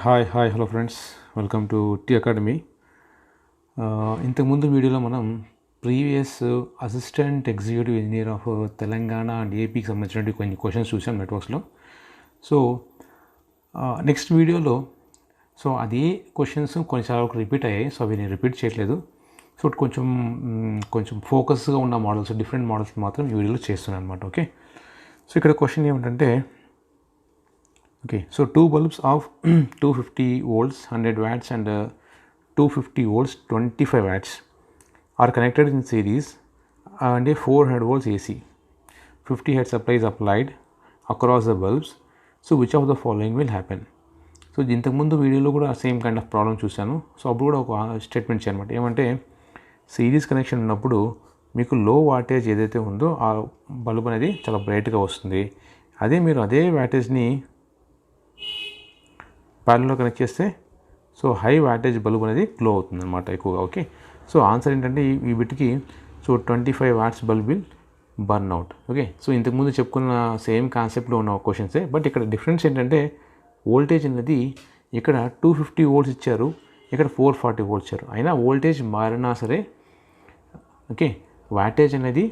Hello friends, welcome to T academy. ఇంతకుముందు వీడియోలో మనం previous assistant executive engineer of Telangana and ఏపీకి సంబంధించినటువంటి కొన్ని క్వశ్చన్స్ చూసాం నెట్వర్క్స్లో. సో నెక్స్ట్ వీడియోలో అదే క్వశ్చన్స్ కొన్నిసార్లు వరకు రిపీట్ అయ్యాయి. సో అవి నేను రిపీట్ చేయట్లేదు. సో కొంచెం ఫోకస్గా ఉన్న మోడల్స్, డిఫరెంట్ మోడల్స్ మాత్రం ఈ వీడియోలో చేస్తున్నాను అనమాట. ఓకే, సో ఇక్కడ క్వశ్చన్ ఏమిటంటే, so 2 bulbs of 250 volts 100 watts and 250 volts 25 watts are connected in series and a 400 volts AC. 50 hertz supply is applied across the bulbs. So which of the following will happen? So ఇంతకుముందు వీడియోలో కూడా same kind of problem చూశాను. So అప్పుడు కూడా ఒక statement చేయనమాట. ఏమంటే series connection ఉన్నప్పుడు మీకు లో వాటేజ్ ఏదైతే ఉందో ఆ బల్బ్ అనేది చాలా బ్రైట్గా వస్తుంది. అదే మీరు అదే వాటేజ్ని ప్యారలల్లో కనెక్ట్ చేస్తే సో హై వాటేజ్ బల్బ్ అనేది గ్లో అవుతుంది అనమాట ఎక్కువగా. ఓకే, సో ఆన్సర్ ఏంటంటే ఈ బిట్కి 25 watts bulb will burn out. Okay, so ఇంతకుముందు చెప్పుకున్న సేమ్ కాన్సెప్ట్లో ఉన్న క్వశ్చన్సే, బట్ ఇక్కడ డిఫరెన్స్ ఏంటంటే వోల్టేజ్ అనేది ఇక్కడ 250 volts ఇచ్చారు, ఇక్కడ 440 volts ఇచ్చారు. అయినా వోల్టేజ్ మారినా సరే ఓకే వాటేజ్ అనేది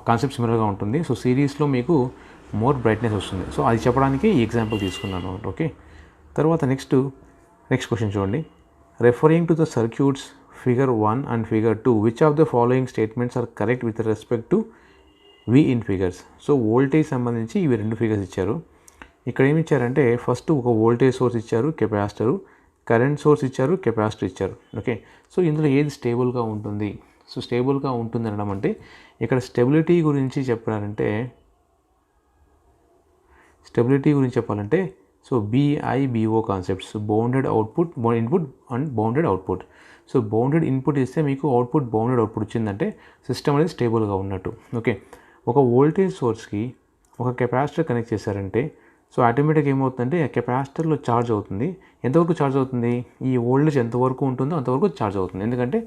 కాన్సెప్ట్ సిమిలర్గా ఉంటుంది. సో సిరీస్లో మీకు మోర్ బ్రైట్నెస్ వస్తుంది. సో అది చెప్పడానికి ఈ ఎగ్జాంపుల్ తీసుకున్నాను. ఓకే, తర్వాత నెక్స్ట్ క్వశ్చన్ చూడండి. Referring to the circuits figure 1 and figure 2 which of the following statements are correct with respect to V in figures. So voltage సంబంధించి ఇవి 2 ఫిగర్స్ ఇచ్చారు. ఇక్కడ ఏమి ఇచ్చారంటే ఫస్ట్ ఒక వోల్టేజ్ సోర్స్ ఇచ్చారు, కెపాసిటరు, కరెంట్ సోర్స్ ఇచ్చారు, కెపాసిటర్ ఇచ్చారు. ఓకే, సో ఇందులో ఏది స్టేబుల్గా ఉంటుంది? సో స్టేబుల్గా ఉంటుంది అనడం అంటే ఇక్కడ స్టెబిలిటీ గురించి చెప్పాలంటే so BIBO concepts, bounded output, input and bounded output. So bounded input ఇస్తే మీకు అవుట్పుట్ బౌండెడ్ అవుట్పుట్ వచ్చిందంటే సిస్టమ్ అనేది స్టేబుల్గా ఉన్నట్టు. ఓకే, ఒక వోల్టేజ్ సోర్స్కి ఒక కెపాసిటర్ కనెక్ట్ చేశారంటే సో ఆటోమేటిక్గా ఏమవుతుందంటే కెపాసిటర్లో ఛార్జ్ అవుతుంది. ఎంతవరకు ఛార్జ్ అవుతుంది? ఈ వోల్టేజ్ ఎంతవరకు ఉంటుందో అంతవరకు ఛార్జ్ అవుతుంది. ఎందుకంటే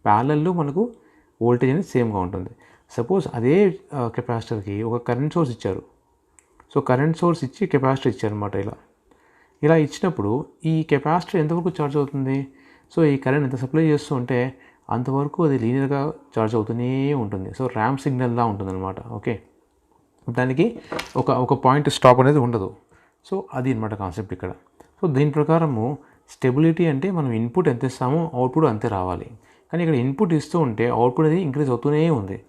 ప్యారలల్లో మనకు వోల్టేజ్ అనేది సేమ్గా ఉంటుంది. సపోజ్ అదే కెపాసిటర్కి ఒక కరెంట్ సోర్స్ ఇచ్చారు. సో కరెంట్ సోర్స్ ఇచ్చి కెపాసిటర్ ఇచ్చారనమాట. ఇలా ఇచ్చినప్పుడు ఈ కెపాసిటర్ ఎంతవరకు ఛార్జ్ అవుతుంది? సో ఈ కరెంట్ ఎంత సప్లై చేస్తూ ఉంటే అంతవరకు అది లీనియర్గా ఛార్జ్ అవుతూనే ఉంటుంది. సో ర్యాంప్ సిగ్నల్లా ఉంటుంది అనమాట. ఓకే, దానికి ఒక పాయింట్ స్టాప్ అనేది ఉండదు. సో అది అనమాట కాన్సెప్ట్ ఇక్కడ. సో దీని ప్రకారము స్టెబిలిటీ అంటే మనం ఇన్పుట్ ఎంత ఇస్తామో అవుట్పుట్ అంతే రావాలి. కానీ ఇక్కడ ఇన్పుట్ ఇస్తూ ఉంటే అవుట్పుట్ అనేది ఇంక్రీజ్ అవుతూనే ఉంది.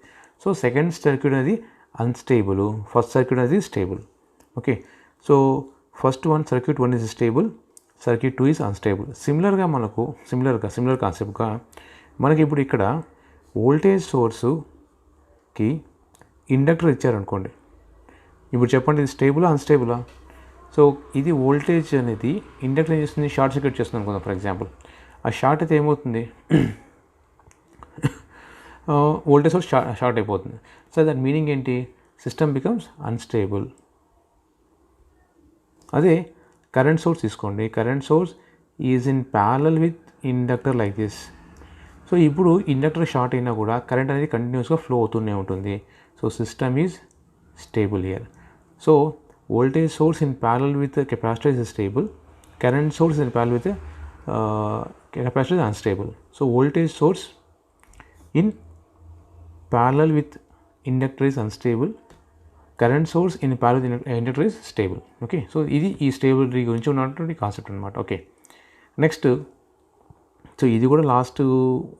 సో సెకండ్ సర్క్యూట్ అనేది అన్స్టేబుల్, ఫస్ట్ సర్క్యూట్ అనేది stable. Okay, so circuit 1 is stable, circuit 2 is unstable. Similar కాన్సెప్ట్గా మనకి ఇప్పుడు ఇక్కడ వోల్టేజ్ సోర్సుకి ఇండక్టర్ ఇచ్చారనుకోండి. ఇప్పుడు చెప్పండి, ఇది స్టేబులా అన్స్టేబులా? సో ఇది వోల్టేజ్ అనేది ఇండక్టర్ ఏం చేస్తుంది? షార్ట్ సర్క్యూట్ చేస్తుంది అనుకుందాం ఫర్ ఎగ్జాంపుల్. ఆ షార్ట్ అయితే ఏమవుతుంది? వోల్టేజ్ సోర్స్ షార్ట్ అయిపోతుంది. సో దాని మీనింగ్ ఏంటి? System becomes unstable. అదే కరెంట్ సోర్స్ తీసుకోండి. Current source is in parallel with inductor like this. So ఇప్పుడు ఇండక్టర్ షార్ట్ అయినా కూడా కరెంట్ అనేది కంటిన్యూస్గా ఫ్లో అవుతూనే ఉంటుంది. So system is stable here. So voltage source in parallel with capacitor is stable, current source in parallel with capacitor is unstable. So voltage source in parallel with inductor is unstable, current source in parallel with inductor is stable. Okay, so ఇది ఈ stability గురించి ఉన్నటువంటి concept అనమాట. Okay, next so ఇది కూడా last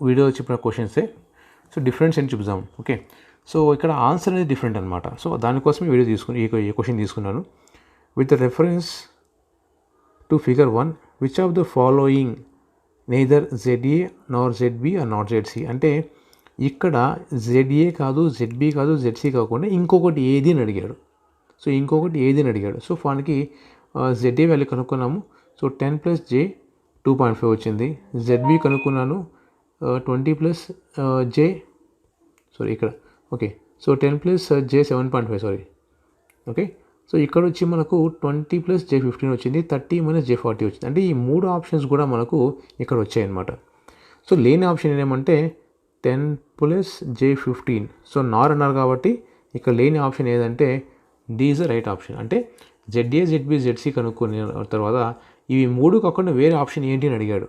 video చెప్పిన క్వశ్చన్సే. So difference ఏంటి చూద్దాం. ఓకే, సో ఇక్కడ ఆన్సర్ అనేది డిఫరెంట్ అనమాట. సో దానికోసం ఈ క్వశ్చన్ తీసుకున్నాను. With reference to figure 1 which of the following neither ZA Nar ZB are not ZC. అంటే ఇక్కడ ZA కాదు, ZB కాదు, ZC కాకుండా ఇంకొకటి ఏది అని అడిగాడు. సో వానికి ZA వాల్యూ కనుక్కున్నాము. సో 10 + J 2.5 వచ్చింది. ZB కనుక్కున్నాను 20 + J ఇక్కడ. Okay, so 10 + J 7.5 okay, so ఇక్కడ వచ్చి మనకు 20 + J 15 వచ్చింది, 30 - J 40 వచ్చింది. అంటే ఈ 3 ఆప్షన్స్ కూడా మనకు ఇక్కడ వచ్చాయన్నమాట. సో లేని ఆప్షన్ ఏమంటే 10 + J 15. సో నార్ అన్నారు కాబట్టి ఇక్కడ లేని ఆప్షన్ ఏదంటే D is the right option. అంటే ZA ZB ZC కనుక్కుని తర్వాత ఇవి 3 కాకుండా వేరే ఆప్షన్ ఏంటి అని అడిగాడు.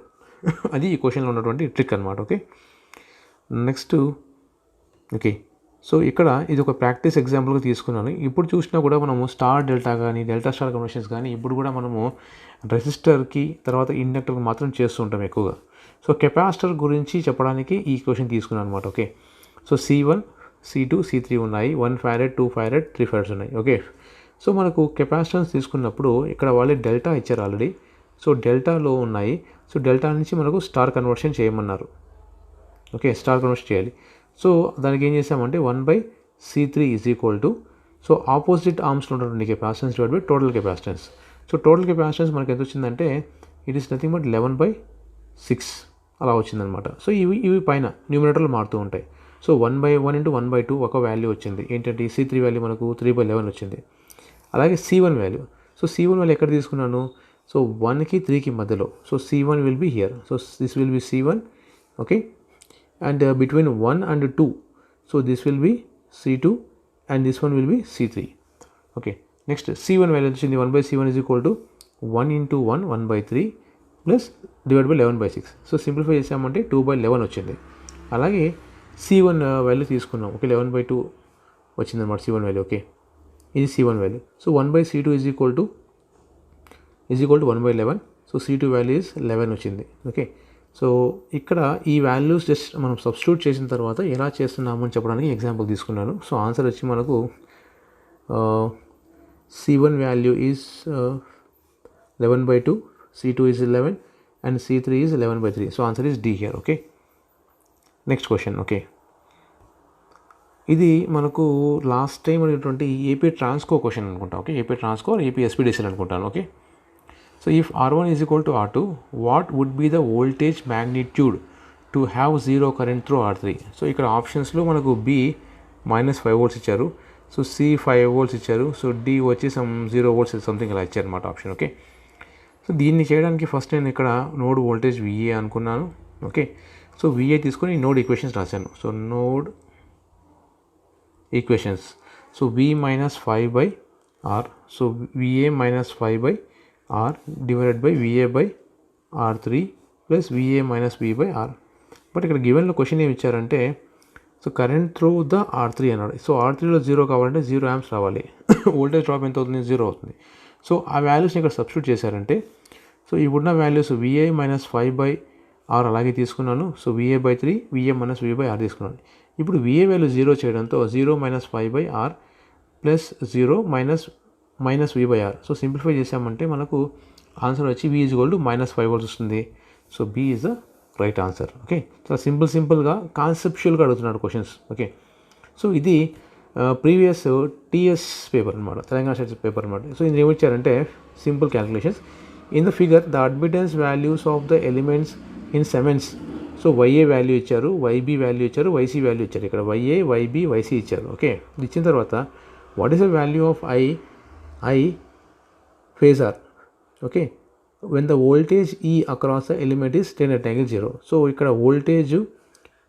అది ఈ క్వశ్చన్లో ఉన్నటువంటి ట్రిక్ అనమాట. ఓకే, నెక్స్ట్ ఓకే, సో ఇక్కడ ఇది ఒక ప్రాక్టీస్ ఎగ్జాంపుల్గా తీసుకున్నాను. ఇప్పుడు చూసినా కూడా మనము స్టార్ డెల్టా కానీ డెల్టా స్టార్ కన్వర్షన్స్ కానీ ఇప్పుడు కూడా మనము రెసిస్టర్కి తర్వాత ఇండక్టర్కి మాత్రం చేస్తూ ఉంటాం ఎక్కువగా. సో కెపాసిటర్ గురించి చెప్పడానికి ఈ క్వశ్చన్ తీసుకున్నాను అనమాట. Okay, so C1 C2 C3 ఉన్నాయి, 1 farad 2 farad 3 farads ఉన్నాయి. ఓకే, సో మనకు కెపాసిటెన్స్ తీసుకున్నప్పుడు ఇక్కడ వాళ్ళే డెల్టా ఇచ్చారు ఆల్రెడీ. సో డెల్టాలో ఉన్నాయి. సో డెల్టా నుంచి మనకు స్టార్ కన్వర్షన్ చేయమన్నారు. ఓకే, స్టార్ కన్వర్షన్ చేయాలి. సో దానికి ఏం చేసామంటే 1/C3 is equal to, so opposite ఆర్మ్స్లో ఉన్నటువంటి capacitance divide by total capacitance. So total capacitance మనకి ఎంత వచ్చిందంటే ఇట్ ఈస్ నథింగ్ బట్ 11/6 అలా వచ్చిందనమాట. సో ఇవి పైన న్యూమినేటర్లు మారుతూ ఉంటాయి. సో 1/1 ఇంటూ 1/2 ఒక వాల్యూ వచ్చింది. ఏంటంటే C3 వాల్యూ మనకు 3/11 వచ్చింది. అలాగే C1 value, so C1 value ఎక్కడ తీసుకున్నాను, సో 1కి 3కి మధ్యలో. So C1 will be here. So this will be C1. Okay, and between 1 and 2, so this will be C2 and this one will be C3. Okay, next C1 value వచ్చింది 1/C1 is equal to 1 into 1 1/3 plus divide by 11/6. So simplify చేసామంటే 2/11 వచ్చింది. అలాగే C1 value తీసుకున్నాం. Okay, 11/2 వచ్చిందన్నమాట C1 value. Okay, ఇది C1 value. So 1/C2 is equal to 1/11. So C2 value is 11 వచ్చింది. Okay, so ఇక్కడ ఈ వాల్యూస్ జస్ట్ మనం సబ్స్టిట్యూట్ చేసిన తర్వాత ఎలా చేస్తున్నామని చెప్పడానికి ఎగ్జాంపుల్ తీసుకున్నాను. సో ఆన్సర్ వచ్చి మనకు C1 value is 11/2, C2 is 11 and C3 is 11/3. So answer is D here. Okay, next question. Okay, ఇది మనకు లాస్ట్ టైం అనేటువంటి ఏపీ ట్రాన్స్కో క్వశ్చన్ అనుకుంటా. Okay, AP Transco AP SPDCL అనుకుంటాను. Okay, so if R1 is equal to R2, what would be the voltage magnitude to have zero current through R3? So ఇక్కడ ఆప్షన్స్లో మనకు B -5 volts ఇచ్చారు. So C 5 volts ఇచ్చారు. So D వచ్చి 0 volts something ఇలా ఇచ్చారన్నమాట option. Okay, so దీన్ని చేయడానికి first నేను ఇక్కడ నోడ్ వోల్టేజ్ VA అనుకున్నాను. ఓకే, సో VA తీసుకొని నోడ్ ఈక్వేషన్స్ రాశాను. So node equations, so V -5/R, so VA -5/R divided by VA by R3 plus VA -B/R. But ఇక్కడ గివెన్లో question ఏమి ఇచ్చారంటే so current through the R3 అన్నాడు. So R3లో 0 కావాలంటే 0 amps రావాలి. Voltage drop ఎంత అవుతుంది, 0 అవుతుంది. సో ఆ వాల్యూస్ని ఇక్కడ సబ్స్టిట్యూట్ చేశారంటే సో ఇప్పుడున్న వాల్యూస్ VA -5/R అలాగే తీసుకున్నాను. సో VA/3 VA -B/R తీసుకున్నాను. ఇప్పుడు VA వాల్యూ 0 చేయడంతో 0 -5/R plus 0 -B/R. So simplify చేసామంటే మనకు ఆన్సర్ వచ్చి V -5 volts వస్తుంది. So B is the right answer. Okay, చాలా సింపుల్గా కాన్సెప్చువల్గా అడుగుతున్నాడు క్వశ్చన్స్. ఓకే, సో ఇది ప్రీవియస్ TS పేపర్ అనమాట, తెలంగాణ స్టేట్ పేపర్ అనమాట. సో ఇది ఏమి ఇచ్చారంటే simple calculations. In the figure the admittance values of the elements in siemens. So YA value ఇచ్చారు, YB వాల్యూ ఇచ్చారు, YC వాల్యూ ఇచ్చారు. ఇక్కడ YA YB YC ఇచ్చారు. ఓకే, ఇచ్చిన తర్వాత what is the value of I phasor? Okay, when the voltage E across the element is 10 at angle 0. So ఇక్కడ voltage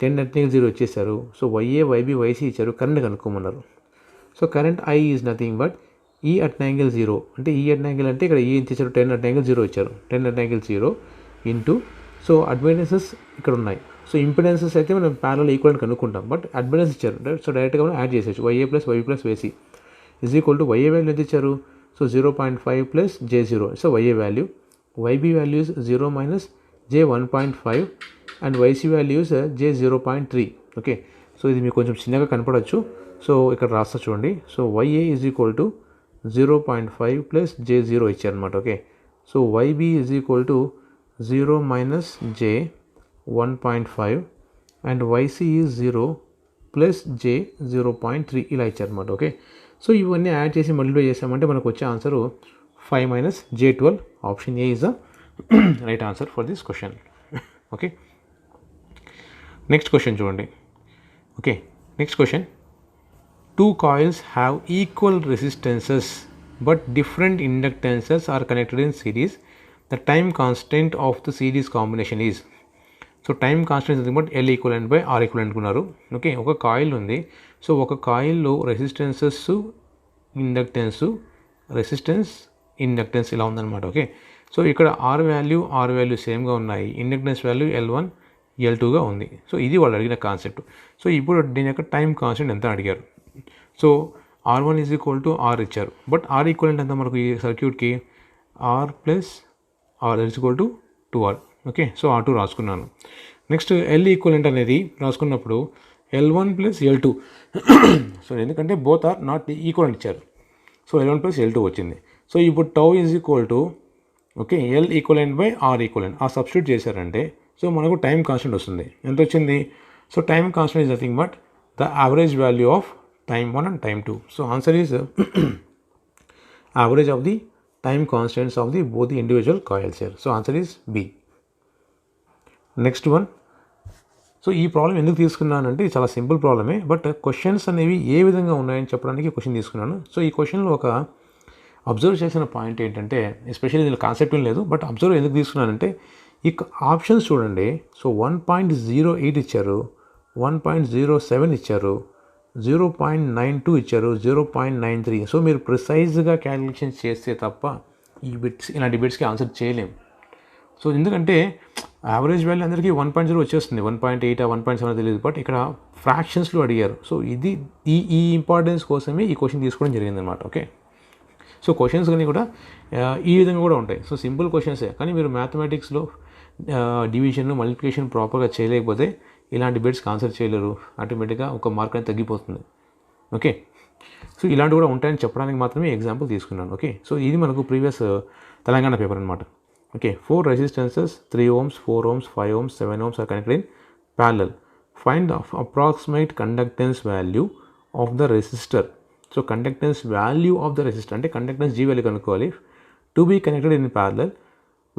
10 at angle 0 ఇచ్చేసారు. So YA YB YC ఇచ్చారు, current కనుక్కోమన్నారు. So current I is nothing but E at angle 0. అంటే E at angle అంటే ఇక్కడ E ఇచ్చారు, 10 at angle 0 ఇచ్చారు. 10 at angle 0 into, so admittances ఇక్కడ ఉన్నాయి. సో ఇంపిడెన్సెస్ అయితే మనం ప్యారలల్ ఈక్వలెంట్ కనుక్కుంటాం. బట్ అడ్మిటెన్స్ ఇచ్చారు, సో డైరెక్ట్గా మనం యాడ్ చేసేచ్చు. YA plus YB plus YC is equal to YA value ఎంత ఇచ్చారు, so 0.5 plus J0. So YA value, YB values 0 minus J1.5 and YC values J0.3. Okay, so ఇది మీకు కొంచెం చిన్నగా కనపడవచ్చు. సో ఇక్కడ రాస్తా చూడండి. So YA is equal to 0.5 plus J0 ఇచ్చారనమాట. Okay, so YB is equal to 0 minus J1.5 and YC is 0 plus J0.3 ఇలా ఇచ్చారనమాట. ఓకే, సో ఇవన్నీ యాడ్ చేసి మల్టిప్లై చేసామంటే మనకు వచ్చే answer 5 minus J12. Option A is the right answer for this question. Okay, next question చూడండి. Okay, next question. 2 coils have equal resistances but different inductances are connected in series. The time constant of the series combination is. So time constant but L equivalent by R equivalent అనుకున్నారు. Okay, ఒక coil ఉంది. So ఒక కాయిల్లో resistances, inductance resistance, inductance ఇలా ఉందన్నమాట. Okay, so ఇక్కడ are value సేమ్గా ఉన్నాయి, inductance value L1 L2గా ఉంది. సో ఇది వాళ్ళు అడిగిన కాన్సెప్ట్. సో ఇప్పుడు దీని యొక్క టైం కాన్స్టెంట్ ఎంత అడిగారు. So R1 is equal to R ఇచ్చారు, బట్ R ఈక్వలెంట్ ఎంత మనకు ఈ సర్క్యూట్కి R plus R is equal to 2R. Okay, so R2 రాసుకున్నాను. నెక్స్ట్ L ఈక్వలెంట్ అనేది రాసుకున్నప్పుడు L1 ప్లస్ L2. సో ఎందుకంటే బోత్ ఆర్ నాట్ ఈక్వలెంట్ ఇచ్చారు, సో L1 ప్లస్ L2 వచ్చింది. So ఇప్పుడు tau is equal to okay L equivalent by R equivalent ఆ substitute చేశారంటే so మనకు time constant వస్తుంది. ఎంత వచ్చింది? So time constant is nothing but the average value of time 1 and time 2. So answer is average of the time constants of the both the individual coils here. So answer is B. Next one. So ఈ problem ఎందుకు తీసుకున్నానంటే ఇది చాలా simple ప్రాబ్లమే, but questions అనేవి ఏ విధంగా ఉన్నాయని చెప్పడానికి question తీసుకున్నాను. సో ఈ క్వశ్చన్లో ఒక అబ్జర్వ్ చేసిన పాయింట్ ఏంటంటే, ఎస్పెషల్లీ దీనిలో కాన్సెప్ట్ ఏం లేదు, బట్ అబ్జర్వ్ ఎందుకు తీసుకున్నానంటే ఈ ఆప్షన్స్ చూడండి. సో 1.08 ఇచ్చారు, 1.07 ఇచ్చారు, 0.92 ఇచ్చారు, 0.93. సో మీరు ప్రిసైజ్గా క్యాలిక్యులేషన్ చేస్తే తప్ప ఈ బిట్స్ ఇలాంటి బిట్స్కి ఆన్సర్ చేయలేము. సో ఎందుకంటే యావరేజ్ వాల్యూ అందరికీ 1.0 వచ్చేస్తుంది, 1.8 1.7 తెలియదు, బట్ ఇక్కడ ఫ్రాక్షన్స్లో అడిగారు. సో ఇది ఈ ఇంపార్టెన్స్ కోసమే ఈ క్వశ్చన్ తీసుకోవడం జరిగిందనమాట. ఓకే, సో క్వశ్చన్స్ కానీ కూడా ఈ విధంగా కూడా ఉంటాయి. సో సింపుల్ క్వశ్చన్సే, కానీ మీరు మ్యాథమెటిక్స్లో డివిజన్ మల్టిప్లికేషన్ ప్రాపర్గా చేయలేకపోతే ఇలాంటి బిట్స్కి ఆన్సర్ చేయలేరు, ఆటోమేటిక్గా ఒక మార్క్ అనేది తగ్గిపోతుంది. ఓకే, సో ఇలాంటివి కూడా ఉంటాయని చెప్పడానికి మాత్రమే ఎగ్జాంపుల్ తీసుకున్నాను. ఓకే, సో ఇది మనకు ప్రీవియస్ తెలంగాణ పేపర్ అనమాట. Okay, 4 resistances 3 ohms, 4 ohms, 5 ohms, 7 ohms are connected in parallel. Find the approximate conductance value of the resistor. So conductance value of the resistor అంటే కండక్టెన్స్ G వాల్యూ కనుక్కోవాలి. To be connected in parallel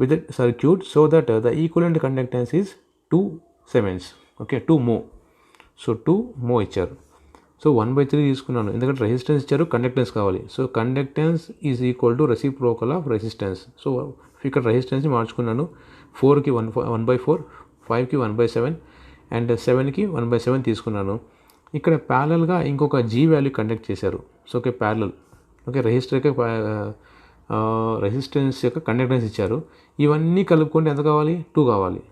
with circuit so that the equivalent conductance is 2 Siemens. Okay, 2 mho. So 2 mho ఇచ్చారు. So 1/3 తీసుకున్నాను, ఎందుకంటే resistance ఇచ్చారు, conductance కావాలి. So conductance is equal to reciprocal of resistance. So ఇక్కడ రెసిస్టెన్స్ని మార్చుకున్నాను. 4కి 1/4, 5కి 1/7 అండ్ 7కి 1/7 తీసుకున్నాను. ఇక్కడ ప్యారలల్గా ఇంకొక G వాల్యూ కండక్ట్ చేశారు. So okay parallel. Okay, resistance యొక్క కండక్టెన్స్ ఇచ్చారు. ఇవన్నీ కలుపుకుంటే ఎంత కావాలి? 2 కావాలి.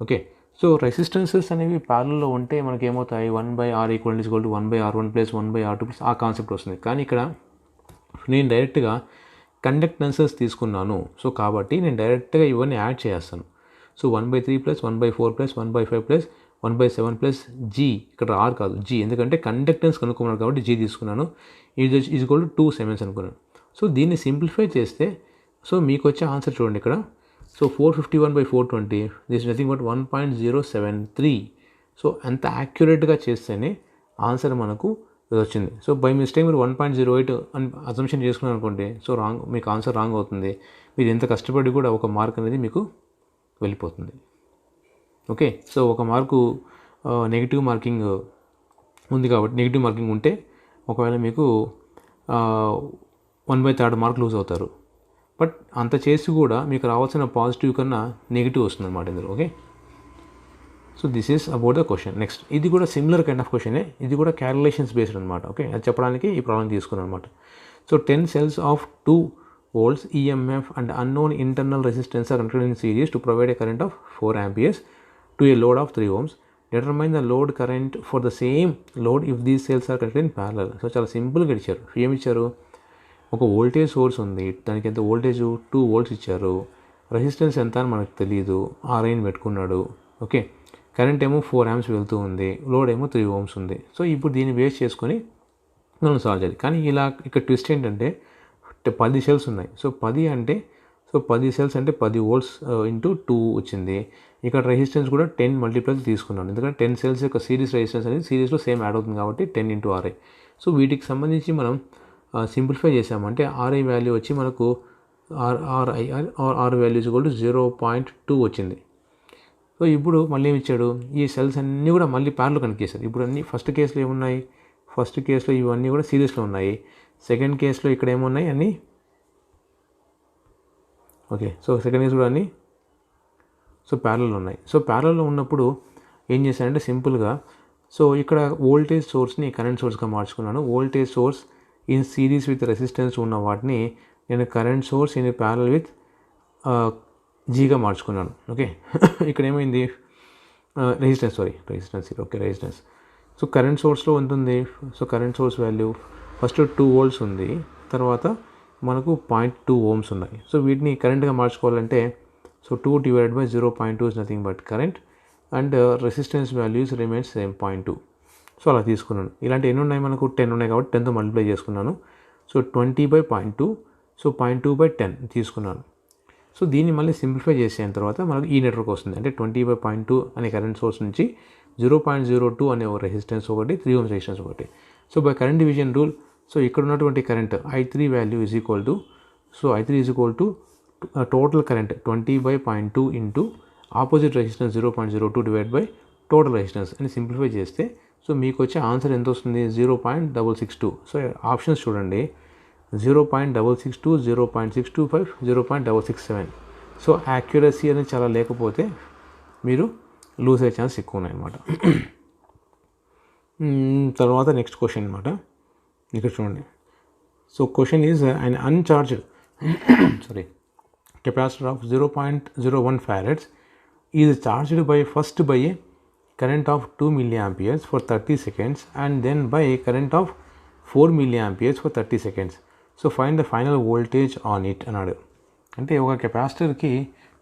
ఓకే, సో రెసిస్టెన్సెస్ అనేవి ప్యారలల్లో ఉంటే మనకి ఏమవుతాయి? 1/R equal to 1/R1 plus 1/R2 plus ఆ కాన్సెప్ట్ వస్తుంది. కానీ ఇక్కడ నేను డైరెక్ట్గా కండక్టెన్సెస్ తీసుకున్నాను. సో కాబట్టి నేను డైరెక్ట్గా ఇవన్నీ యాడ్ చేస్తాను. So 1/3 plus 1/4 plus 1/5 plus 1/7 plus G, ఇక్కడ R కాదు G, ఎందుకంటే కండక్టెన్స్ కనుక్కున్నాను కాబట్టి G తీసుకున్నాను. ఇది ఈక్వల్ టు 2 Siemens అనుకున్నాను. సో దీన్ని సింప్లిఫై చేస్తే సో మీకు వచ్చే ఆన్సర్ చూడండి ఇక్కడ. So 451/420 this is nothing but 1.073. So అంత యాక్యురేట్గా చేస్తేనే ఆన్సర్ మనకు వచ్చింది. సో బై మిస్టేక్ మీరు 1.08 అని అజంప్షన్ చేసుకున్నారు అనుకోండి, సో రాంగ్, మీకు ఆన్సర్ రాంగ్ అవుతుంది. మీరు ఎంత కష్టపడి కూడా ఒక మార్క్ అనేది మీకు వెళ్ళిపోతుంది. ఓకే, సో ఒక మార్కు నెగిటివ్ మార్కింగ్ ఉంది కాబట్టి, నెగిటివ్ మార్కింగ్ ఉంటే ఒకవేళ మీకు 1/3 మార్క్ లూజ్ అవుతారు. బట్ అంత చేసి కూడా మీకు రావాల్సిన పాజిటివ్ కన్నా నెగిటివ్ వస్తుంది అనమాట ఇందులో. Okay, so this is about the question. Next ఇది కూడా సిమిలర్ కైండ్ ఆఫ్ క్వశ్చనే, ఇది కూడా క్యాలిక్యులేషన్స్ బేస్డ్ అనమాట. ఓకే, అది చెప్పడానికి ఈ ప్రాబ్లం తీసుకున్నాను అనమాట. So 10 cells of 2 volts EMF and unknown internal resistance are connected in series to provide a current of 4 amperes to a load of 3 ohms. Determine the load current for the same load if these cells are connected in parallel. So చాలా సింపుల్గా ఇచ్చారు. ఏమి ఇచ్చారు? ఒక voltage source ఉంది, దానికి ఎంత voltage 2 volts ఇచ్చారు, రెసిస్టెన్స్ ఎంత అని మనకు తెలియదు, RIని పెట్టుకున్నాడు. ఓకే, కరెంట్ ఏమో 4 amps వెళ్తూ ఉంది, లోడ్ ఏమో 3 ohms ఉంది. సో ఇప్పుడు దీన్ని బేస్ చేసుకొని మనం సాల్వ్ చేయాలి. కానీ ఇలా ఇక్కడ ట్విస్ట్ ఏంటంటే 10 cells ఉన్నాయి. సో 10 cells అంటే 10 volts ఇంటూ 2 వచ్చింది. ఇక్కడ రెసిస్టెన్స్ కూడా 10 మల్టిప్లై తీసుకున్నాను, ఎందుకంటే 10 cells యొక్క సిరీస్ రెసిస్టెన్స్ అనేది సిరీస్లో సేమ్ యాడ్ అవుతుంది కాబట్టి 10 into RI. సో వీటికి సంబంధించి మనం సింప్లిఫై చేసామంటే RI వాల్యూ వచ్చి మనకు R వాల్యూ ఈక్వల్ టు 0.2 వచ్చింది. సో ఇప్పుడు మళ్ళీ ఏమి ఇచ్చాడు? ఈ సెల్స్ అన్నీ కూడా మళ్ళీ ప్యారలల్ కనెక్ట్ చేశారు. ఇప్పుడు అన్నీ ఫస్ట్ కేసులో ఏమున్నాయి? ఫస్ట్ కేసులో ఇవన్నీ కూడా సిరీస్లో ఉన్నాయి. సెకండ్ కేసులో ఇక్కడ ఏమున్నాయి? అన్నీ ఓకే. సో సెకండ్ కేసు కూడా అన్నీ సో ప్యారలల్ ఉన్నాయి. సో ప్యారలల్లో ఉన్నప్పుడు ఏం చేశానంటే సింపుల్గా సో ఇక్కడ వోల్టేజ్ సోర్స్ని కరెంట్ సోర్స్గా మార్చుకున్నాను. Voltage source in series with resistance ఉన్న వాటిని నేను current source in parallel with జీగా మార్చుకున్నాను. ఓకే ఇక్కడ ఏమైంది రెసిస్టెన్స్. సో కరెంట్ సోర్స్లో ఉంటుంది. So current source value first 2 volts ఉంది, తర్వాత మనకు 0.2 ohms ఉన్నాయి. సో వీటిని కరెంట్గా మార్చుకోవాలంటే so 2 divided by 0.2 is nothing but current and resistance values remains same 0.2. So అలా తీసుకున్నాను. ఇలాంటి ఎన్ని ఉన్నాయి మనకు 10 ఉన్నాయి కాబట్టి 10తో మల్టిప్లై చేసుకున్నాను. సో 20/0.2, సో 0.2/10 తీసుకున్నాను. సో దీన్ని మళ్ళీ సింప్లిఫై చేసిన తర్వాత మనకు ఈ నెట్వర్క్ వస్తుంది. అంటే 20/0.2 అనే కరెంట్ సోర్స్ నుంచి 0.02 అనే ఒక రెసిస్టెన్స్ ఒకటి, 3 ohms రెసిస్టెన్స్ ఒకటి. So by current division rule, so ఇక్కడ ఉన్నటువంటి current I3 value is equal to, so I3 is equal to total current 20/0.2 into opposite resistance 0.02 divide by total resistance అని simplify చేస్తే so మీకు వచ్చే answer ఎంత వస్తుంది? 0.662. So options చూడండి, 0.662, 0.625, 0.667. So accuracy అనేది చాలా లేకపోతే మీరు లూజ్ అయ్యే ఛాన్స్ ఎక్కువ ఉన్నాయన్నమాట. తర్వాత నెక్స్ట్ క్వశ్చన్ అనమాట, ఇక్కడ చూడండి. So question is an uncharged capacitor of 0.01 farads is charged by a current of 2 milliamperes for 30 seconds and then by a current of 4 milliamperes for 30 seconds. So find the final voltage on it అన్నాడు. అంటే ఒక కెపాసిటర్కి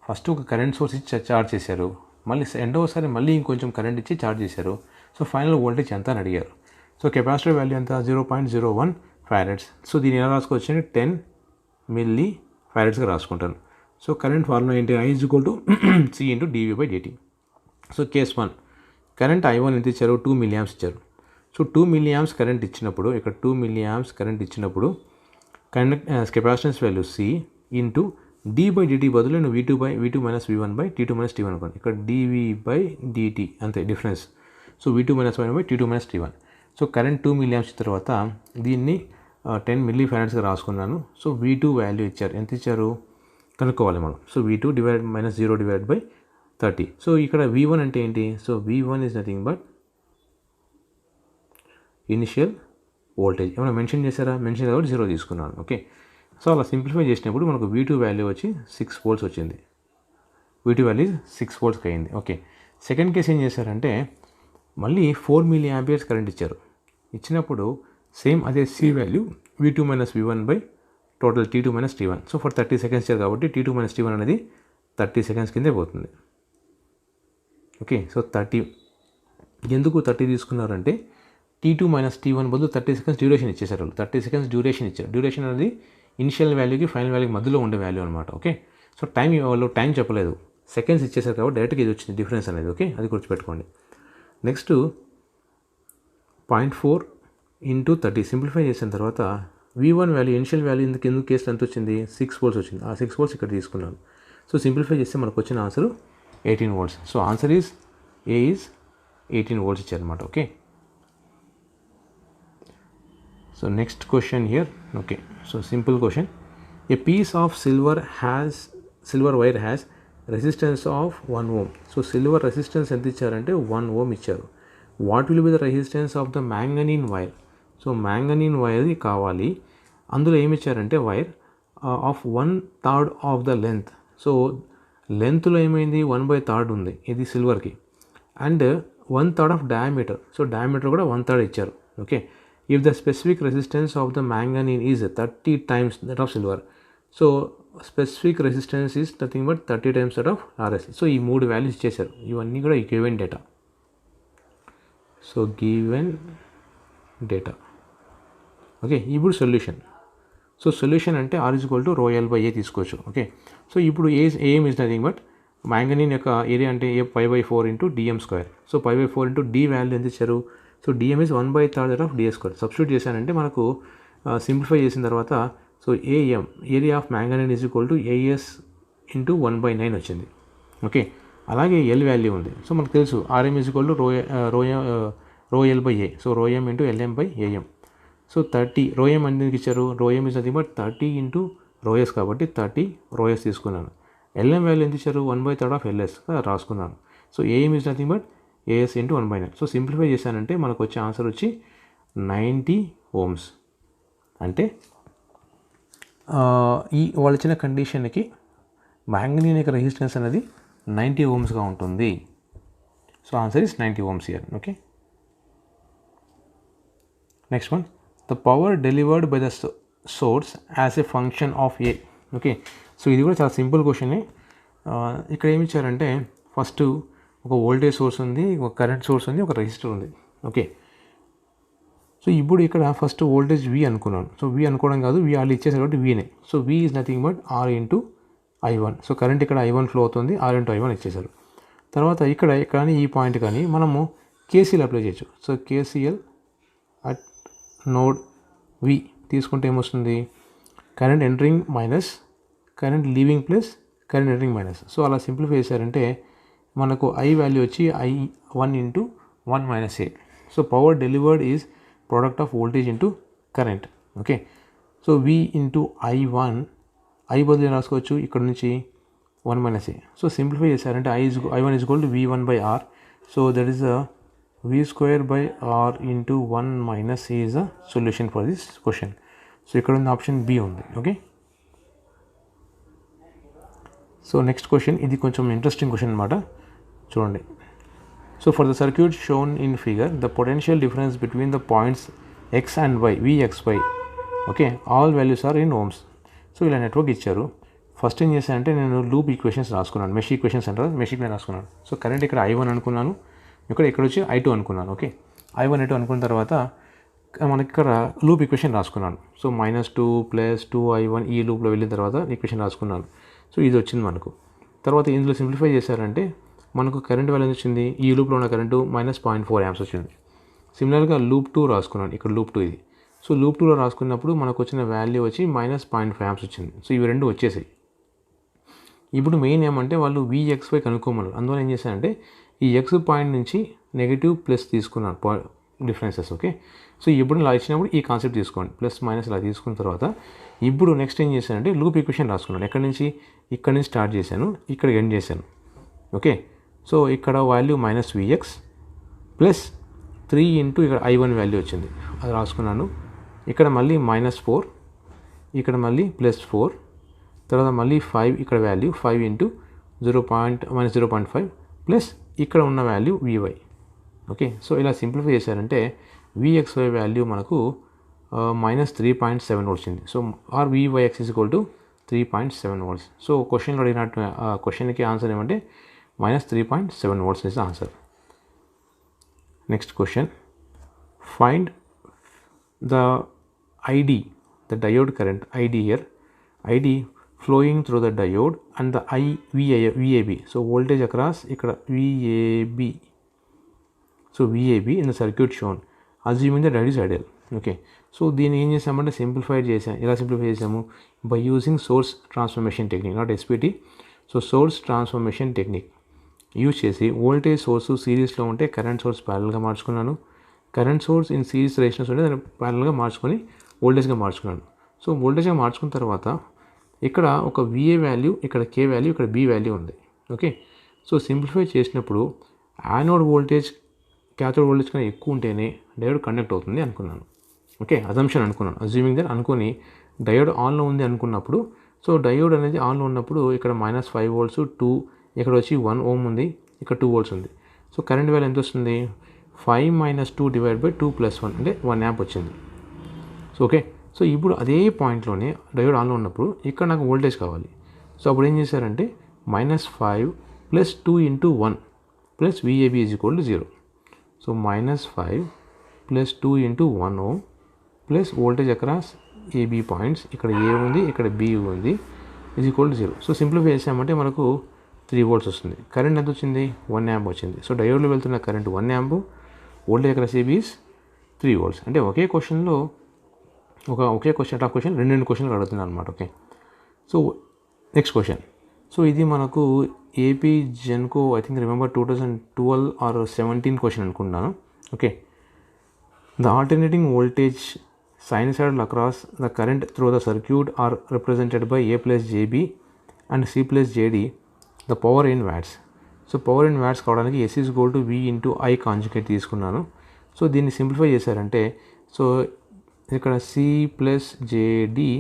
first ఒక current source ఇచ్చి charge చేశారు, మళ్ళీ రెండవసారి మళ్ళీ ఇంకొంచెం కరెంట్ ఇచ్చి ఛార్జ్ చేశారు. సో ఫైనల్ వోల్టేజ్ ఎంత అని అడిగారు. సో కెపాసిటర్ వాల్యూ ఎంత? 0.01 farads. సో దీన్ని ఎలా రాసుకోవచ్చు అంటే 10 millifarad రాసుకుంటాను. సో కరెంట్ ఫార్ములా ఏంటి? I is equal to C into dV/dt. So case 1 current I1 ఎంత ఇచ్చారు? 2 milliamps ఇచ్చారు. సో 2 milliamps కరెంట్ ఇచ్చినప్పుడు, ఇక్కడ 2 milliamps కరెంట్ ఇచ్చినప్పుడు capacitance value C into d/dt బదులు నేను V2 minus V1/T2 minus T1 అనుకోండి. ఇక్కడ dV/dt అంతే difference. So V2 minus V1/T2 minus T1. So current 2 milliamps తర్వాత దీన్ని 10 millifarad రాసుకున్నాను. సో V2 వాల్యూ ఇచ్చారు, ఎంత ఇచ్చారు కనుక్కోవాలి మనం. So V2 -0 divide by 30. So ఇక్కడ V1 అంటే ఏంటి? So V1 is nothing but initial voltage. ఏమైనా మెన్షన్ చేశారా? మెన్షన్ కాబట్టి 0 తీసుకున్నాను. ఓకే, సో అలా సింప్లిఫై చేసినప్పుడు మనకు V2 వాల్యూ వచ్చి 6 volts వచ్చింది. V2 వాల్యూ 6 volts అయింది. ఓకే, సెకండ్ కేసు ఏం చేశారంటే మళ్ళీ 4 milliamperes కరెంట్ ఇచ్చారు. ఇచ్చినప్పుడు సేమ్ అదే C value V2 minus V1 total T2 minus T1. So for 30 seconds ఇచ్చారు కాబట్టి T2 minus T1 అనేది 30 seconds కిందే పోతుంది. ఓకే, సో 30 ఎందుకు 30 తీసుకున్నారంటే T2 minus T1 బదులు 30 seconds డ్యూరేషన్ ఇచ్చేసారు వాళ్ళు. 30 seconds డ్యూరేషన్ ఇచ్చారు. డ్యూరేషన్ అనేది ఇనిషియల్ వాల్యూకి ఫైనల్ వాల్యూకి మధ్యలో ఉండే వాల్యూ అనమాట. ఓకే, సో వాళ్ళు టైం చెప్పలేదు, సెకండ్స్ ఇచ్చేసారు కాబట్టి డైరెక్ట్గా ఇది వచ్చింది డిఫరెన్స్ అనేది. ఓకే, అది గుర్తుపెట్టుకోండి. నెక్స్ట్ 0.4 ఇంటూ 30 సింప్లిఫై చేసిన తర్వాత V1 వాల్యూ ఇనిషియల్ వాల్యూ ఎందుకు కేసులో ఎంత వచ్చింది? 6 volts వచ్చింది. ఆ 6 volts ఇక్కడ తీసుకున్నాను. సో సింప్లిఫై చేస్తే మనకు వచ్చిన answer 18 volts. So answer is A is 18 volts ఇచ్చారనమాట. Okay, so next question here. Okay, so simple question. A piece of silver wire has resistance of 1 ohm. So silver resistance ఎంత ఇచ్చారంటే 1 ohm ఇచ్చారు. What will be the resistance of the manganin wire? So manganin wire కావాలి. అందులో ఏమి ఇచ్చారంటే wire of 1/3 of the length. So లెంత్లో ఏమైంది? 1/3 ఉంది ఇది సిల్వర్కి, and 1/3 of diameter. So diameter కూడా 1/3 ఇచ్చారు. Okay, if the specific resistance of the manganin is 30 times that of silver. So specific resistance is nothing but 30 times that of RS. So ఈ 3 values ఇచ్చేసారు. ఇవన్నీ కూడా ఈ given data. So given data. Okay, ఇప్పుడు solution. So solution అంటే R is equal to ρl/A తీసుకోవచ్చు. Okay, so ఇప్పుడు ఏం ఇస్ నథింగ్ బట్ మ్యాంగనీన్ యొక్క ఏరియా అంటే π/4 ఇంటూ dm². సో π/4 ఇంటూ d వాల్యూ ఎంత ఇచ్చారు? So dm is 1/3 that of ds². Substitute చేశానంటే మనకు సింప్లిఫై చేసిన తర్వాత so AM area of manganin is equal to AS into 1/9 వచ్చింది. ఓకే, అలాగే L వాల్యూ ఉంది. సో మనకు తెలుసు RM is equal to ρl/A. So ρm into LM/AM. So 30 ρm ఎందుకు ఇచ్చారు? ρm is nothing but 30 into ρs కాబట్టి 30 ρs తీసుకున్నాను. LM value ఎంత ఇచ్చారు? 1/3 ఆఫ్ LS రాసుకున్నాను. So AM is nothing but AS into 1/9. So simplify చేశానంటే మనకు వచ్చే ఆన్సర్ వచ్చి 90 ohms. అంటే ఈ వాళ్ళు ఇచ్చిన కండిషన్కి మ్యాంగనీస్ యొక్క రెసిస్టెన్స్ అనేది 90 ohmsగా ఉంటుంది. So answer is 90 ohms here. Okay, next one, the power delivered by the source as a function of A. Okay, so ఇది కూడా చాలా సింపుల్ క్వశ్చనే. ఇక్కడ ఏమి ఇచ్చారంటే ఫస్ట్ ఒక వోల్టేజ్ సోర్స్ ఉంది, ఒక కరెంట్ సోర్స్ ఉంది, ఒక రెసిస్టర్ ఉంది. ఓకే, సో ఇప్పుడు ఇక్కడ ఫస్ట్ వోల్టేజ్ V అనుకున్నాను. సో V అనుకోవడం కాదు, V ఆల్రెడీ ఇచ్చేసారు కాబట్టి Vనే. So V is nothing but R into I1. So current ఇక్కడ I1 ఫ్లో అవుతుంది, R ఇంటూ I1 ఇచ్చేసారు. తర్వాత ఇక్కడ కానీ ఈ పాయింట్ కానీ మనము KCL అప్లై చేయొచ్చు. So KCL at node V తీసుకుంటే ఏమొస్తుంది, current entering minus current leaving plus current entering minus. So అలా సింప్లిఫై చేశారంటే మనకు I వాల్యూ వచ్చి I1 into 1 minus A. So power delivered is product of voltage into current. Okay, so V into I1, I బదులు రాసుకోవచ్చు ఇక్కడ నుంచి 1 minus A. So simplify చేశారంటే I1 is equal to V1 by R. So that is V square by R into 1 minus A is a solution for this question. So ఇక్కడ ఉన్న option B ఉంది. Okay, so next question, ఇది కొంచెం interesting question అనమాట, చూడండి. So for the circuit shown in figure the potential difference between the points X and Y, VXY. Okay, all values are in ohms. So ఇలా network ఇచ్చారు. First ఏం చేశానంటే నేను loop equations రాసుకున్నాను, మెష్ ఈక్వేషన్స్ అంటారు, mesh equation రాసుకున్నాను. So current ఇక్కడ I1 అనుకున్నాను, ఇక్కడ వచ్చి I2 అనుకున్నాను. ఓకే, I1 I2 అనుకున్న తర్వాత మనకి ఇక్కడ లూప్ ఈక్వేషన్ రాసుకున్నాను. సో -2 + 2I1 ఈ లూప్లో వెళ్ళిన తర్వాత ఈక్వేషన్ రాసుకున్నాను. సో ఇది వచ్చింది మనకు. తర్వాత ఇందులో సింప్లిఫై చేశారంటే మనకు కరెంట్ వాల్యూ వచ్చింది, ఈ లూప్లో ఉన్న కరెంటు -0.4 amps వచ్చింది. సిమిలర్గా లూప్ 2 రాసుకున్నాను, ఇక్కడ లూప్ 2 ఇది. సో లూప్ 2లో రాసుకున్నప్పుడు మనకు వచ్చిన వాల్యూ వచ్చి -0.5 amps వచ్చింది. సో ఇవి రెండు వచ్చేసాయి. ఇప్పుడు మెయిన్ ఏమంటే వాళ్ళు VXY కనుక్కోమన్నారు. అందువల్ల ఏం చేశానంటే ఈ X పాయింట్ నుంచి నెగిటివ్ ప్లస్ తీసుకున్నాను డిఫరెన్సెస్. ఓకే, సో ఇప్పుడు ఇలా ఇచ్చినప్పుడు ఈ కాన్సెప్ట్ తీసుకోండి, ప్లస్ మైనస్ ఇలా తీసుకున్న తర్వాత ఇప్పుడు నెక్స్ట్ ఏం చేశానంటే లూప్ ఈక్వేషన్ రాసుకున్నాను. ఎక్కడి నుంచి, ఇక్కడ నుంచి స్టార్ట్ చేశాను, ఇక్కడ ఎండ్ చేశాను. ఓకే, సో ఇక్కడ వాల్యూ -VX ప్లస్ 3 ఇంటూ ఇక్కడ I1 వాల్యూ వచ్చింది, అది రాసుకున్నాను. ఇక్కడ మళ్ళీ -4, ఇక్కడ మళ్ళీ +4, తర్వాత మళ్ళీ 5, ఇక్కడ వాల్యూ 5 ఇంటూ -0.5 ప్లస్ ఇక్కడ ఉన్న వాల్యూ VY. ఓకే, సో ఇలా సింప్లిఫై చేశారంటే VXY వాల్యూ మనకు -3.7 వచ్చింది. So or VYX is equal to 3.7 volts. So క్వశ్చన్లో అడిగినట్టు క్వశ్చన్కి ఆన్సర్ ఏమంటే -3.7 volts is the answer. Next question, find the ID, the diode current ID here, ID flowing through the diode and the VAB. So voltage across ఇక్కడ VAB. So VAB in the circuit shown assuming the diode is ideal. Okay, so దీన్ని ఏం చేసామంటే simplify చేసాం. ఎలా simplify చేసాము, by using source transformation technique, not SPT. So source transformation technique use చేసి voltage source సిరీస్లో ఉంటే కరెంట్ సోర్స్ ప్యారల్గా మార్చుకున్నాను, current source in series resistance ఉంటే దాన్ని ప్యారల్గా మార్చుకొని వోల్టేజ్గా మార్చుకున్నాను. సో వోల్టేజ్గా మార్చుకున్న తర్వాత ఇక్కడ ఒక VA వాల్యూ, ఇక్కడ K వాల్యూ, ఇక్కడ B వాల్యూ ఉంది. ఓకే, సో సింప్లిఫై చేసినప్పుడు యానోడ్ వోల్టేజ్ క్యాథోడ్ వోల్టేజ్ కన్నా ఎక్కువ ఉంటేనే డయోడ్ కండక్ట్ అవుతుంది అనుకున్నాను. ఓకే, అజంప్షన్ అనుకున్నాను, అజ్యూమింగ్ దట్ అనుకొని డయోడ్ ఆన్లో ఉంది అనుకున్నప్పుడు, సో డయోడ్ అనేది ఆన్లో ఉన్నప్పుడు ఇక్కడ -5 volts 2, ఇక్కడ వచ్చి 1 ohm ఉంది, ఇక్కడ 2 volts ఉంది. సో కరెంట్ వాల్యూ ఎంత వస్తుంది, 5 - 2 / 2 + 1 అంటే 1 amp వచ్చింది. సో ఓకే, సో ఇప్పుడు అదే పాయింట్లోనే డయోడ్ ఆన్లో ఉన్నప్పుడు ఇక్కడ నాకు వోల్టేజ్ కావాలి. సో అప్పుడు ఏం చేశారంటే -5 + 2 × 1 + VAB = 0. So -5 + 2 × 1 ohm plus voltage across AB points, ఇక్కడ A ఉంది, ఇక్కడ B ఉంది, = 0. సో సింప్లిఫై చేసామంటే మనకు 3 volts వస్తుంది. కరెంట్ ఎంత వచ్చింది, 1 amp వచ్చింది. సో డయోడ్లో వెళ్తున్న current 1 amp, voltage across AB is 3 volts. అంటే ఒకే క్వశ్చన్లో ఒకే క్వశ్చన్ టాప్ క్వశ్చన్ రెండు క్వశ్చన్లు అడుగుతున్నాను అనమాట. Okay, so next question, so ఇది మనకు AP Genco I think remember 2012 or 17 question అనుకుంటున్నాను. Okay, the alternating voltage sinusoidal across the current through the circuit are represented by A + JB and C + JD, the power in watts. So power in watts కావడానికి S = V × I conjugate తీసుకున్నాను. So దీన్ని simplify చేశారంటే, so ఇక్కడ C plus j d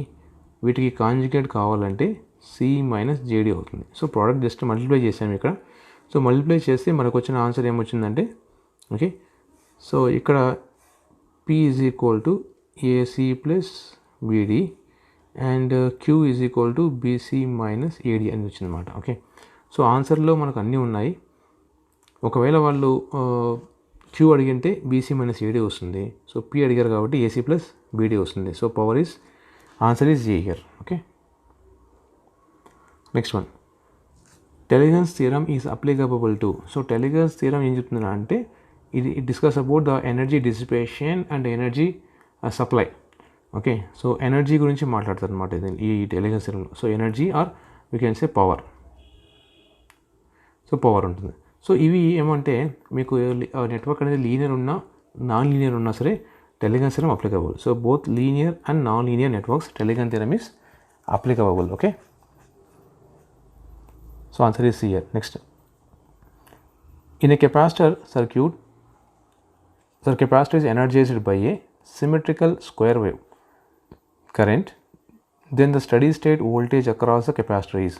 వీటికి conjugate కావాలంటే C minus j d అవుతుంది. So product just multiply చేసాము ఇక్కడ. సో మల్టిప్లై చేస్తే మనకు వచ్చిన ఆన్సర్ ఏమొచ్చిందంటే ఓకే. సో ఇక్కడ P is equal to AC plus BD and Q is equal to BC minus AD అని వచ్చిందన్నమాట. ఓకే. సో ఆన్సర్లో మనకు అన్నీ ఉన్నాయి. ఒకవేళ వాళ్ళు క్యూ అడిగింటే బీసీ మైనస్ ఏడి వస్తుంది. సో పి అడిగారు కాబట్టి ఏసీ ప్లస్ బీడీ వస్తుంది. So power is answer is A here. Okay. Next one, Tellegen's theorem is applicable to. So Tellegen's theorem ఏం చెప్తుందా అంటే ఇది discuss about the energy dissipation and energy supply. Okay. So energy గురించి మాట్లాడతారు అనమాట ఇది ఈ టెలిగన్స్ థియరమ్లో. So energy or we can say power. So power ఉంటుంది. సో ఇవి ఏమంటే మీకు నెట్వర్క్ అనేది లీనియర్ ఉన్నా నాన్ లీనియర్ ఉన్నా సరే Tellegen's theorem applicable. So both linear and non linear networks Tellegen's theorem is applicable. Okay. So answer is here. Next, in a capacitor circuit, capacitor is energized by a symmetrical square wave current, then the steady state voltage across the capacitor is.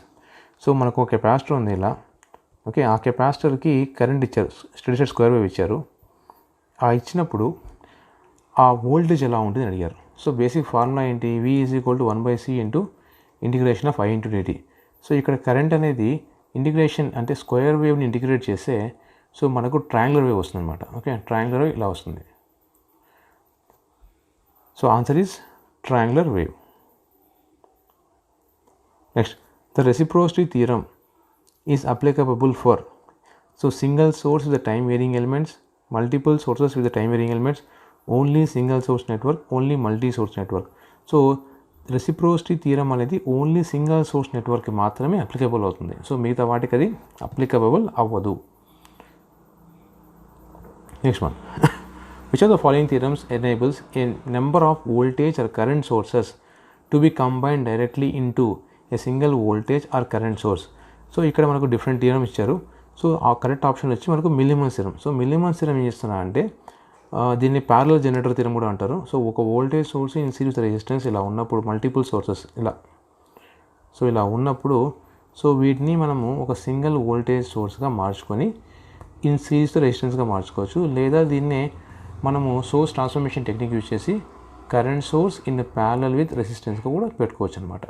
So మనకు ఒక capacitor ఉంది ఇలా. Okay. ఆ కెపాసిటర్కి current ఇచ్చారు, steady state square wave ఇచ్చారు. ఆ ఇచ్చినప్పుడు ఆ వోల్టేజ్ ఎలా ఉంటుంది అని అడిగారు. సో బేసిక్ ఫార్ములా ఏంటి, V is equal to 1/c into integration of I into dt. So ఇక్కడ కరెంట్ అనేది ఇంటిగ్రేషన్ అంటే స్క్వేర్ వేవ్ని ఇంటిగ్రేట్ చేస్తే సో మనకు ట్రయాంగులర్ వేవ్ వస్తుంది అనమాట. ఓకే. ట్రయాంగులర్ వేవ్ ఇలా వస్తుంది. So answer is triangular wave. Next, the reciprocity theorem is applicable for. So single source with the time wearing elements, multiple sources with the time wearing elements, only single source network, only multi source network. So reciprocity theorem అనేది only single source నెట్వర్క్కి మాత్రమే applicable అవుతుంది. So మిగతా వాటికి అది applicable అవ్వదు. Next one, which of the following theorems enables a number of voltage or current sources to be combined directly into a single voltage or current source. So ఇక్కడ మనకు different theorem ఇచ్చారు. So ఆ correct option వచ్చి మనకు మిల్లీమన్స్ theorem. So Millman's theorem ఏం చేస్తున్నా అంటే దీన్ని ప్యారలల్ జనరేటర్ థియరమ్ కూడా అంటారు. సో ఒక voltage source in series resistance ఇలా ఉన్నప్పుడు మల్టిపుల్ సోర్సెస్ ఇలా సో ఇలా ఉన్నప్పుడు సో వీటిని మనము ఒక సింగిల్ వోల్టేజ్ సోర్స్గా మార్చుకొని ఇన్ సిరీస్తో రెసిస్టెన్స్గా మార్చుకోవచ్చు. లేదా దీన్నే మనము సోర్స్ ట్రాన్స్ఫర్మేషన్ టెక్నిక్ యూజ్ చేసి current source in parallel with రెసిస్టెన్స్గా కూడా పెట్టుకోవచ్చు అనమాట.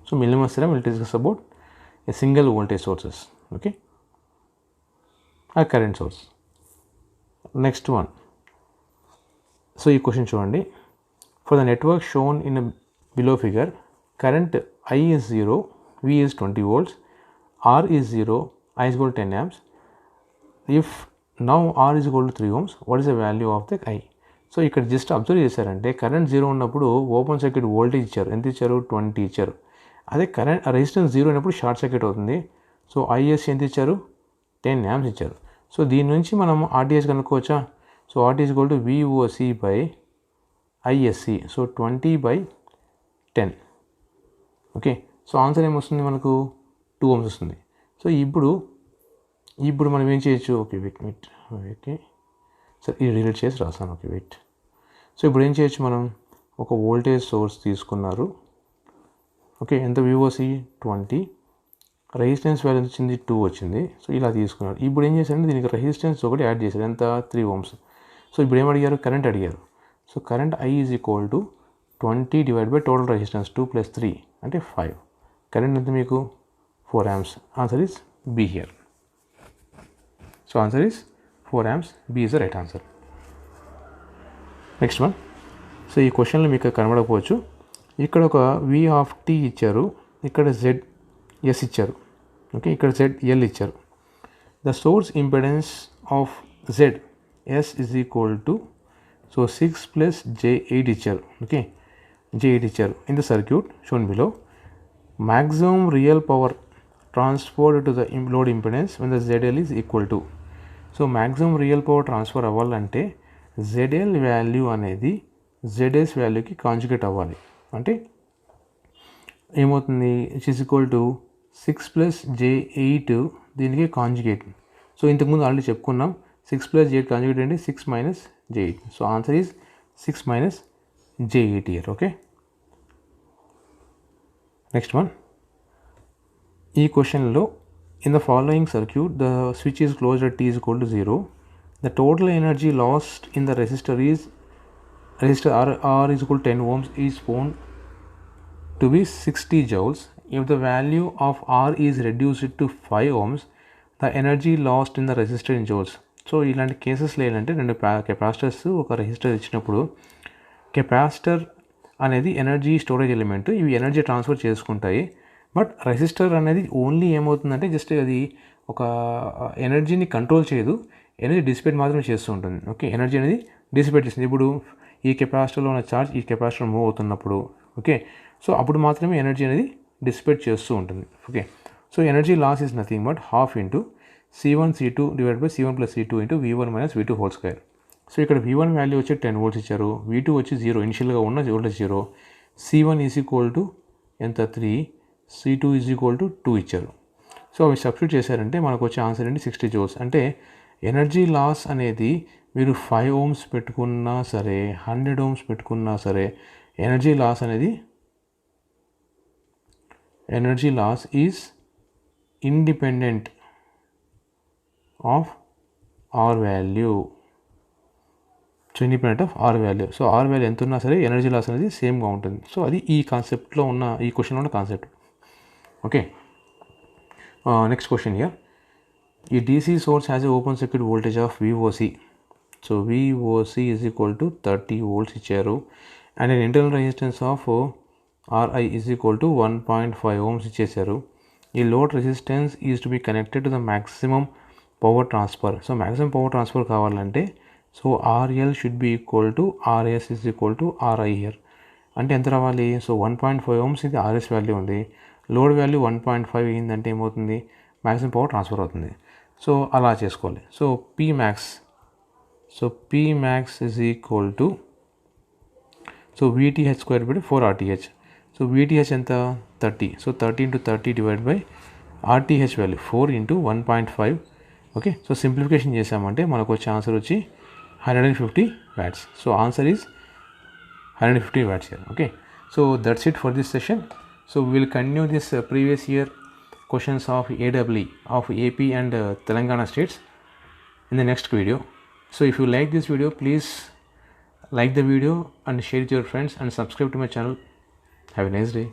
So Millman's theorem will discuss about a single voltage sources. Okay. ఆ current source. Next one, so ఈ క్వశ్చన్ చూడండి. For the network shown in below figure, current I is 0, V is 20 volts, R is 0, I is equal to 10 amps. If now R is equal to 3 ohms, what is the value of the I? So ఇక్కడ just observe చేశారంటే current 0 ఉన్నప్పుడు open circuit voltage ఇచ్చారు. ఎంత ఇచ్చారు? 20 ఇచ్చారు. అదే current resistance 0 అయినప్పుడు short circuit అవుతుంది. సో IS ఎంత ఇచ్చారు? 10 amps ఇచ్చారు. సో దీని నుంచి మనం RTH కనుక్కోవచ్చా? So RT is equal to VOC by ISC. So 20/10. Okay. So answer ఏమొస్తుంది మనకు? 2 ohms వస్తుంది. సో ఇప్పుడు మనం ఏం చేయొచ్చు? ఓకే వెయిట్ ఓకే సరే ఇది రిలేట్ చేసి రాస్తాను. Okay wait. సో ఇప్పుడు ఏం చేయొచ్చు మనం? ఒక వోల్టేజ్ సోర్స్ తీసుకున్నారు. ఓకే. ఎంత VOC 20, రెసిస్టెన్స్ వాల్యూ వచ్చింది 2 వచ్చింది. సో ఇలా తీసుకున్నారు. ఇప్పుడు ఏం చేశారంటే దీనికి రెసిస్టెన్స్ ఒకటి యాడ్ చేశారు. ఎంత? 3 ohms. సో ఇప్పుడు ఏం అడిగారు? కరెంట్ అడిగారు. So current I is equal to 20 divide by total resistance 2 + 3 అంటే 5. కరెంట్ ఎంత మీకు? 4 amps. Answer is B here. So answer is 4 amps. B is the right answer. Next one. So ఈ క్వశ్చన్లో మీకు కనబడకపోవచ్చు. ఇక్కడ ఒక V ఇచ్చారు, ఇక్కడ ZS ఇచ్చారు. ఓకే. ఇక్కడ ZL ఇచ్చారు. The source impedance of ZS is equal to so 6 + j8 ఇచ్చారు. ఓకే. J8 ఇచ్చారు. In the circuit shown below, maximum real power transferred to the load impedance when the ZL is equal to. So maximum real power transfer అవ్వాలంటే ZL value అనేది ZS వాల్యూకి conjugate అవ్వాలి. అంటే ఏమవుతుంది? It is equal to 6 + j8 దీనికి conjugate. So ఇంతకుముందు already చెప్పుకున్నాం 6 + j8 conjugate అంటే 6 - j8. So answer is 6 - J8 here. Okay. Next one. E question low. In the following circuit, the switch is closed at t is equal to 0. The total energy lost in the resistor R is equal to 10 ohms is found to be 60 joules. If the value of R is reduced to 5 ohms, the energy lost in the resistor in joules. So ఇలాంటి కేసెస్లో ఏంటంటే రెండు capacitors ఒక resistor ఇచ్చినప్పుడు capacitor అనేది energy storage element, ఇవి energy transfer చేసుకుంటాయి. But resistor అనేది ఓన్లీ ఏమవుతుందంటే జస్ట్ అది ఒక ఎనర్జీని కంట్రోల్ చేయదు, ఎనర్జీ డిసిపేట్ మాత్రమే చేస్తూ ఉంటుంది. ఓకే, ఎనర్జీ అనేది డిసిపేట్ చేస్తుంది. ఇప్పుడు ఈ కెపాసిటర్లో ఉన్న ఛార్జ్ ఈ కెపాసిటర్ మూవ్ అవుతున్నప్పుడు, ఓకే, సో అప్పుడు మాత్రమే ఎనర్జీ అనేది డిసిపేట్ చేస్తూ ఉంటుంది. Okay, so energy loss is nothing but half into C1 C2 divide by C1 plus C2 into V1 minus V2 whole square. So ఇక్కడ V1 వాల్యూ వచ్చి 10 volts ఇచ్చారు, V2 వచ్చి 0, ఇనిషియల్గా ఉన్న voltage 0, C1 is equal to ఎంత 3, C2 is equal to 2 ఇచ్చారు. So అవి substitute చేశారంటే మనకు వచ్చే ఆన్సర్ ఏంటి 60 joules. అంటే ఎనర్జీ లాస్ అనేది మీరు 5 ohms పెట్టుకున్నా సరే 100 ohms పెట్టుకున్నా సరే energy loss is independent of R value. So independent of R value. So R value ఎంత ఉన్నా సరే ఎనర్జీ లాస్ అనేది సేమ్గా ఉంటుంది. సో అది ఈ కాన్సెప్ట్లో ఉన్న ఈ క్వశ్చన్లో ఉన్న concept. Okay, next question here. ఈ DC source has a open circuit voltage of VOC. So VOC is equal to 30 volts ఇచ్చారు and an internal resistance of RI is equal to 1.5 ohms ఇచ్చేసారు. ఈ load resistance is to be connected to the maximum power transfer. So maximum power transfer కావాలంటే so RL should be equal to RS is equal to RI here. అంటే ఎంత రావాలి? So 1.5 ohms ఇది RS వాల్యూ ఉంది, load value 1.5 అయిందంటే ఏమవుతుంది? Maximum power transfer అవుతుంది. సో అలా చేసుకోవాలి. So Pmax is equal to VTH square by 4 RTH. So VTH ఎంత 30. So 30 into 30 divided by RTH value 4 into 1.5. Okay, so simplification చేసామంటే మనకు వచ్చే ఆన్సర్ వచ్చి 150 watts. So answer is 150 watts here. Okay, so that's it for this session. So we will continue this previous year questions of AEE of AP and Telangana states in the next video. So if you like this video, please like the video and share it with your friends and subscribe to my channel. Have a nice day.